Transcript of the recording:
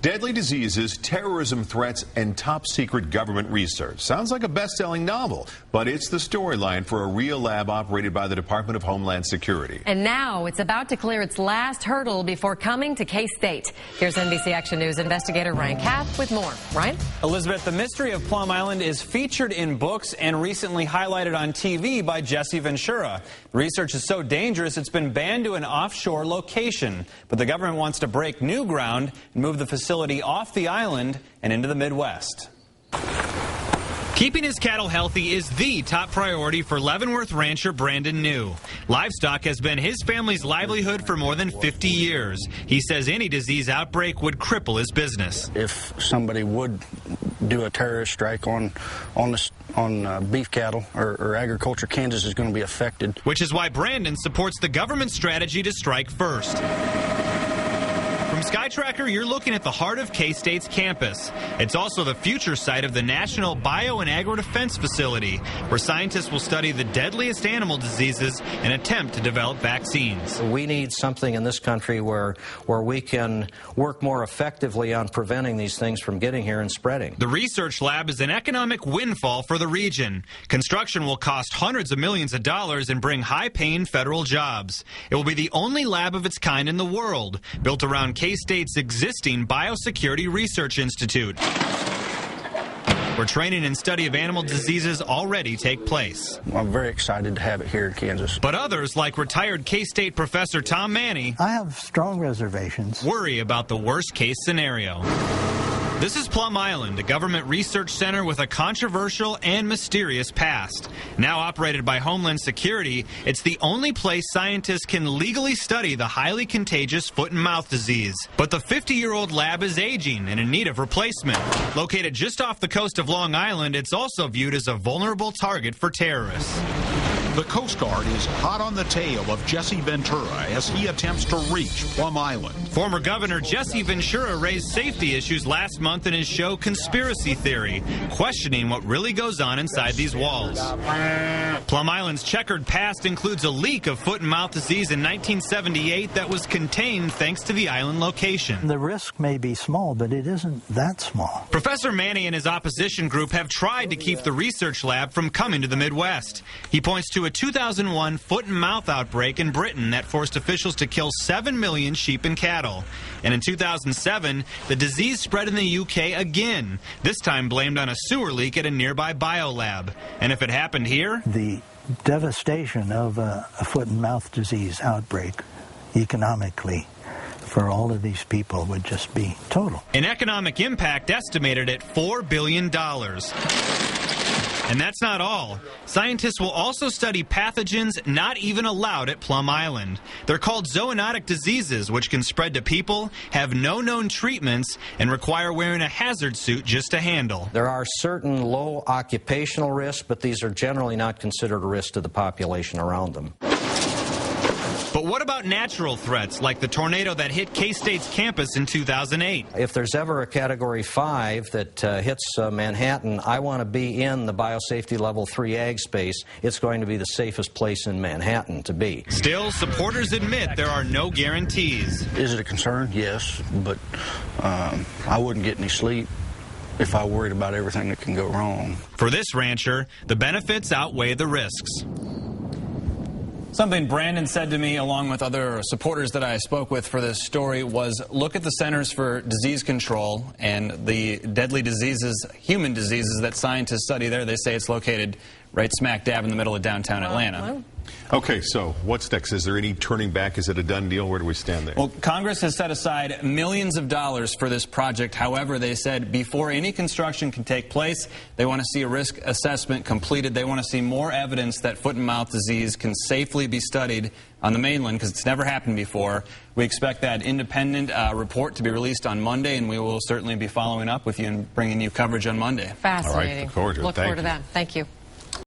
Deadly diseases, terrorism threats, and top-secret government research. Sounds like a best-selling novel, but it's the storyline for a real lab operated by the Department of Homeland Security. And now it's about to clear its last hurdle before coming to K-State. Here's NBC Action News investigator Ryan Kapp with more. Ryan? Elizabeth, the mystery of Plum Island is featured in books and recently highlighted on TV by Jesse Ventura. The research is so dangerous it's been banned to an offshore location. But the government wants to break new ground and move the facility off the island and into the Midwest. Keeping his cattle healthy is the top priority for Leavenworth rancher Brandon New. Livestock has been his family's livelihood for more than 50 years. He says any disease outbreak would cripple his business. If somebody would do a terrorist strike on beef cattle or agriculture, Kansas is going to be affected. Which is why Brandon supports the government's strategy to strike first. From SkyTracker, you're looking at the heart of K-State's campus. It's also the future site of the National Bio and Agro-Defense Facility, where scientists will study the deadliest animal diseases and attempt to develop vaccines. We need something in this country where we can work more effectively on preventing these things from getting here and spreading. The research lab is an economic windfall for the region. Construction will cost hundreds of millions of dollars and bring high-paying federal jobs. It will be the only lab of its kind in the world, built around K-State's existing Biosecurity Research Institute, where training and study of animal diseases already take place. I'm very excited to have it here in Kansas. But others, like retired K-State professor Tom Manny, I have strong reservations. Worry about the worst-case scenario. This is Plum Island, a government research center with a controversial and mysterious past. Now operated by Homeland Security, it's the only place scientists can legally study the highly contagious foot and mouth disease. But the 50-year-old lab is aging and in need of replacement. Located just off the coast of Long Island, it's also viewed as a vulnerable target for terrorists. The Coast Guard is hot on the tail of Jesse Ventura as he attempts to reach Plum Island. Former Governor Jesse Ventura raised safety issues last month in his show Conspiracy Theory, questioning what really goes on inside these walls. Plum Island's checkered past includes a leak of foot and mouth disease in 1978 that was contained thanks to the island location. The risk may be small, but it isn't that small. Professor Manny and his opposition group have tried to keep the research lab from coming to the Midwest. He points to a 2001 foot and mouth outbreak in Britain that forced officials to kill 7 million sheep and cattle. And in 2007, the disease spread in the UK again, this time blamed on a sewer leak at a nearby biolab. And if it happened here? The devastation of a foot and mouth disease outbreak economically for all of these people would just be total. An economic impact estimated at $4 billion. And that's not all. Scientists will also study pathogens not even allowed at Plum Island. They're called zoonotic diseases, which can spread to people, have no known treatments, and require wearing a hazard suit just to handle. There are certain low occupational risks, but these are generally not considered a risk to the population around them. But what about natural threats, like the tornado that hit K-State's campus in 2008? If there's ever a Category 5 that hits Manhattan, I want to be in the Biosafety Level 3 ag space. It's going to be the safest place in Manhattan to be. Still, supporters admit there are no guarantees. Is it a concern? Yes, but I wouldn't get any sleep if I worried about everything that can go wrong. For this rancher, the benefits outweigh the risks. Something Brandon said to me, along with other supporters that I spoke with for this story, was look at the Centers for Disease Control and the deadly diseases, human diseases that scientists study there. They say it's located right smack dab in the middle of downtown Atlanta. Okay, so what's next? Is there any turning back? Is it a done deal? Where do we stand there? Well, Congress has set aside millions of dollars for this project. However, they said before any construction can take place, they want to see a risk assessment completed. They want to see more evidence that foot and mouth disease can safely be studied on the mainland, because it's never happened before. We expect that independent report to be released on Monday, and we will certainly be following up with you and bringing you coverage on Monday. Fascinating. All right, look forward to it. Look forward to that. Thank you.